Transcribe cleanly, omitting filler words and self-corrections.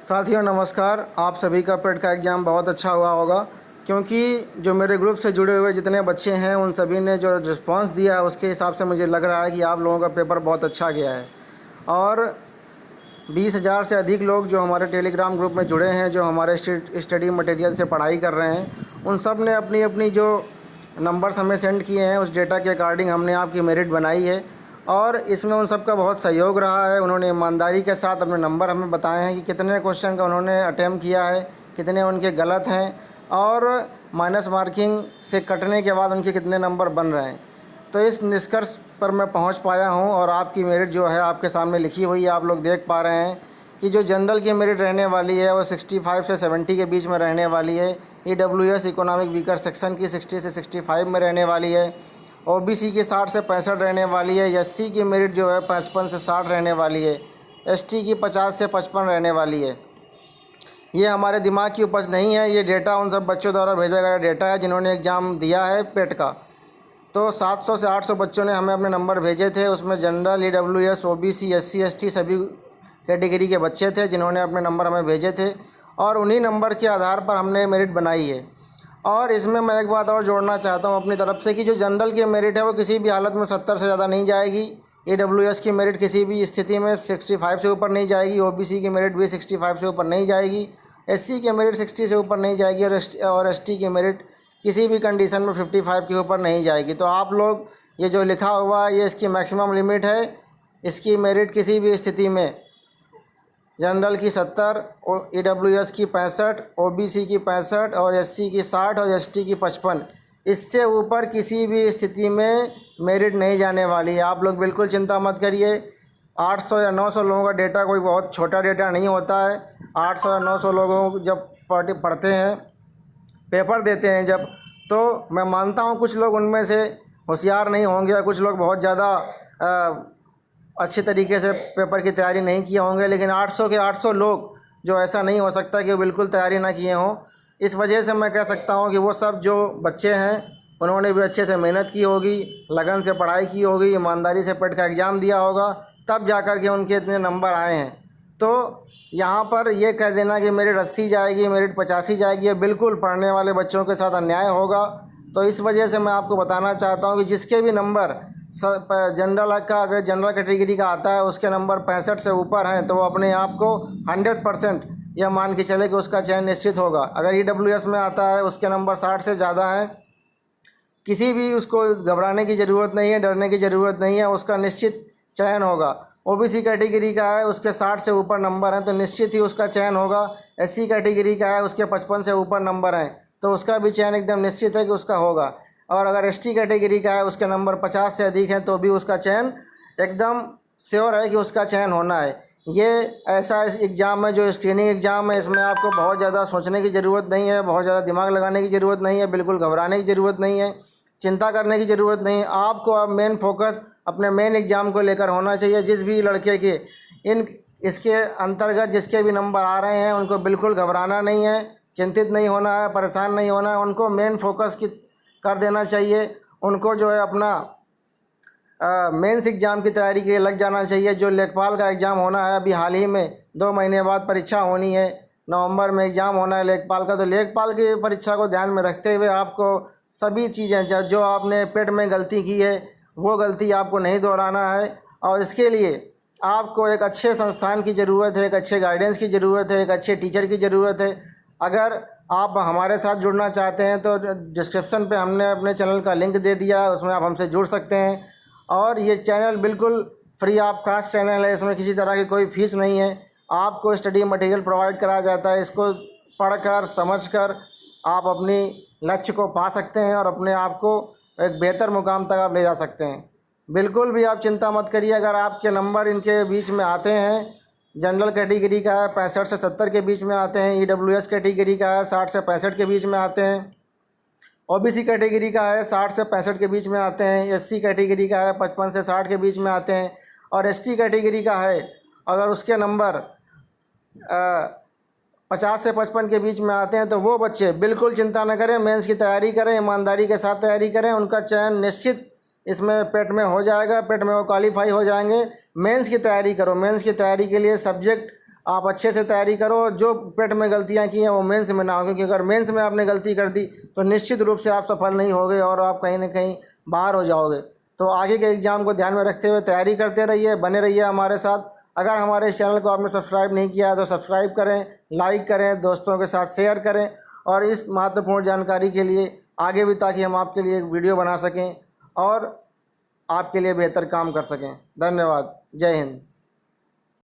साथियों नमस्कार। आप सभी का पेट का एग्ज़ाम बहुत अच्छा हुआ होगा, क्योंकि जो मेरे ग्रुप से जुड़े हुए जितने बच्चे हैं उन सभी ने जो रिस्पांस दिया है उसके हिसाब से मुझे लग रहा है कि आप लोगों का पेपर बहुत अच्छा गया है। और 20,000 से अधिक लोग जो हमारे टेलीग्राम ग्रुप में जुड़े हैं, जो हमारे स्टडी मटेरियल से पढ़ाई कर रहे हैं, उन सब ने अपनी अपनी जो नंबर्स हमें सेंड किए हैं उस डेटा के अकॉर्डिंग हमने आपकी मेरिट बनाई है। और इसमें उन सब का बहुत सहयोग रहा है। उन्होंने ईमानदारी के साथ अपने नंबर हमें बताए हैं कि कितने क्वेश्चन का उन्होंने अटैम्प्ट किया है, कितने उनके गलत हैं और माइनस मार्किंग से कटने के बाद उनके कितने नंबर बन रहे हैं। तो इस निष्कर्ष पर मैं पहुंच पाया हूं और आपकी मेरिट जो है आपके सामने लिखी हुई है, आप लोग देख पा रहे हैं कि जो जनरल की मेरिट रहने वाली है वो 65 से 70 के बीच में रहने वाली है। EWS इकोनॉमिक वीकर सेक्शन की 60 से 65 में रहने वाली है। OBC की 60 से 65 रहने वाली है। SC की मेरिट जो है 55 से 60 रहने वाली है। ST की 50 से 55 रहने वाली है। ये हमारे दिमाग की उपज नहीं है, ये डेटा उन सब बच्चों द्वारा भेजा गया डेटा है जिन्होंने एग्ज़ाम दिया है पेट का। तो 700 से 800 बच्चों ने हमें अपने नंबर भेजे थे। उसमें general, EWS, OBC, SC, ST सभी कैटेगरी के बच्चे थे जिन्होंने अपने नंबर हमें भेजे थे और उन्हीं नंबर के आधार पर हमने मेरिट बनाई है। और इसमें मैं एक बात और जोड़ना चाहता हूँ अपनी तरफ से कि जो जनरल की मेरिट है वो किसी भी हालत में 70 से ज़्यादा नहीं जाएगी। EWS की मेरिट किसी भी स्थिति में 65 से ऊपर नहीं जाएगी। OBC की मेरिट भी 65 से ऊपर नहीं जाएगी। SC की मेरिट 60 से ऊपर नहीं जाएगी और ST की मेरिट किसी भी कंडीशन में 55 के ऊपर नहीं जाएगी। तो आप लोग ये जो लिखा हुआ है ये इसकी मैक्सिमम लिमिट है। इसकी मेरिट किसी भी स्थिति में जनरल की 70, EWS की 65, OBC की 65 और SC की 60 और ST की 55, इससे ऊपर किसी भी स्थिति में मेरिट नहीं जाने वाली है। आप लोग बिल्कुल चिंता मत करिए। 800 या 900 लोगों का डेटा कोई बहुत छोटा डेटा नहीं होता है। 800 या 900 लोगों जब पढ़ते हैं, पेपर देते हैं जब, तो मैं मानता हूँ कुछ लोग उनमें से होशियार नहीं होंगे या कुछ लोग बहुत ज़्यादा अच्छे तरीके से पेपर की तैयारी नहीं किए होंगे, लेकिन 800 के 800 लोग जो ऐसा नहीं हो सकता कि वो बिल्कुल तैयारी ना किए हों। इस वजह से मैं कह सकता हूँ कि वो सब जो बच्चे हैं उन्होंने भी अच्छे से मेहनत की होगी, लगन से पढ़ाई की होगी, ईमानदारी से पेट का एग्ज़ाम दिया होगा, तब जा कर के उनके इतने नंबर आए हैं। तो यहाँ पर ये कह देना कि मेरिट 80 जाएगी, मेरिट 85 जाएगी, ये बिल्कुल पढ़ने वाले बच्चों के साथ अन्याय होगा। तो इस वजह से मैं आपको बताना चाहता हूँ कि जिसके भी नंबर जनरल का, अगर जनरल कैटेगरी का आता है उसके नंबर 65 से ऊपर हैं तो वो अपने आप को 100% यह मान के चले कि उसका चयन निश्चित होगा। अगर EWS में आता है उसके नंबर 60 से ज़्यादा है, किसी भी उसको घबराने की ज़रूरत नहीं है, डरने की ज़रूरत नहीं है, उसका निश्चित चयन होगा। OBC कैटेगरी का है, उसके 60 से ऊपर नंबर हैं तो निश्चित ही उसका चयन होगा। SC कैटेगरी का है, उसके 55 से ऊपर नंबर हैं तो उसका भी चयन एकदम निश्चित है कि उसका होगा। और अगर ST कैटेगरी का है, उसके नंबर 50 से अधिक हैं तो भी उसका चयन एकदम श्योर है कि उसका चयन होना है। ये ऐसा एग्ज़ाम है जो स्क्रीनिंग एग्ज़ाम है, इसमें आपको बहुत ज़्यादा सोचने की ज़रूरत नहीं है, बहुत ज़्यादा दिमाग लगाने की ज़रूरत नहीं है, बिल्कुल घबराने की ज़रूरत नहीं है, चिंता करने की ज़रूरत नहीं है। आपको अब मेन फोकस अपने मेन एग्ज़ाम को लेकर होना चाहिए। जिस भी लड़के के इसके अंतर्गत जिसके भी नंबर आ रहे हैं उनको बिल्कुल घबराना नहीं है, चिंतित नहीं होना है, परेशान नहीं होना है। उनको मेन फोकस कर देना चाहिए। उनको जो है अपना मेंस एग्ज़ाम की तैयारी के लिए लग जाना चाहिए। जो लेखपाल का एग्ज़ाम होना है, अभी हाल ही में 2 महीने बाद परीक्षा होनी है, नवंबर में एग्ज़ाम होना है लेखपाल का। तो लेखपाल की परीक्षा को ध्यान में रखते हुए आपको सभी चीज़ें जो आपने पेट में गलती की है वो गलती आपको नहीं दोहराना है। और इसके लिए आपको एक अच्छे संस्थान की ज़रूरत है, एक अच्छे गाइडेंस की ज़रूरत है, एक अच्छे टीचर की ज़रूरत है। अगर आप हमारे साथ जुड़ना चाहते हैं तो डिस्क्रिप्शन पे हमने अपने चैनल का लिंक दे दिया है, उसमें आप हमसे जुड़ सकते हैं। और ये चैनल बिल्कुल फ्री ऑफ कास्ट चैनल है, इसमें किसी तरह की कोई फ़ीस नहीं है। आपको स्टडी मटेरियल प्रोवाइड कराया जाता है, इसको पढ़कर समझकर आप अपनी लक्ष्य को पा सकते हैं और अपने आप को एक बेहतर मुकाम तक आप ले जा सकते हैं। बिल्कुल भी आप चिंता मत करिए। अगर आपके नंबर इनके बीच में आते हैं, जनरल कैटेगरी का है 65 से 70 के बीच में आते हैं, EWS कैटेगरी का है 60 से 65 के बीच में आते हैं, OBC कैटेगरी का है 60 से 65 के बीच में आते हैं, SC कैटेगरी का है 55 से 60 के बीच में आते हैं और ST कैटेगरी का है अगर उसके नंबर 50 से 55 के बीच में आते हैं तो वो बच्चे बिल्कुल चिंता न करें, मेंस की तैयारी करें, ईमानदारी के साथ तैयारी करें। उनका चयन निश्चित इसमें पेट में हो जाएगा, पेट में वो क्वालिफाई हो जाएंगे। मेंस की तैयारी करो। मेंस की तैयारी के लिए सब्जेक्ट आप अच्छे से तैयारी करो। जो पेट में गलतियां की हैं वो मेंस में ना हो, क्योंकि अगर मेंस में आपने गलती कर दी तो निश्चित रूप से आप सफल नहीं होगे और आप कहीं ना कहीं बाहर हो जाओगे। तो आगे के एग्ज़ाम को ध्यान में रखते हुए तैयारी करते रहिए, बने रहिए हमारे साथ। अगर हमारे इस चैनल को आपने सब्सक्राइब नहीं किया है तो सब्सक्राइब करें, लाइक करें, दोस्तों के साथ शेयर करें, और इस महत्वपूर्ण जानकारी के लिए आगे भी, ताकि हम आपके लिए एक वीडियो बना सकें और आपके लिए बेहतर काम कर सकें। धन्यवाद। जय हिंद।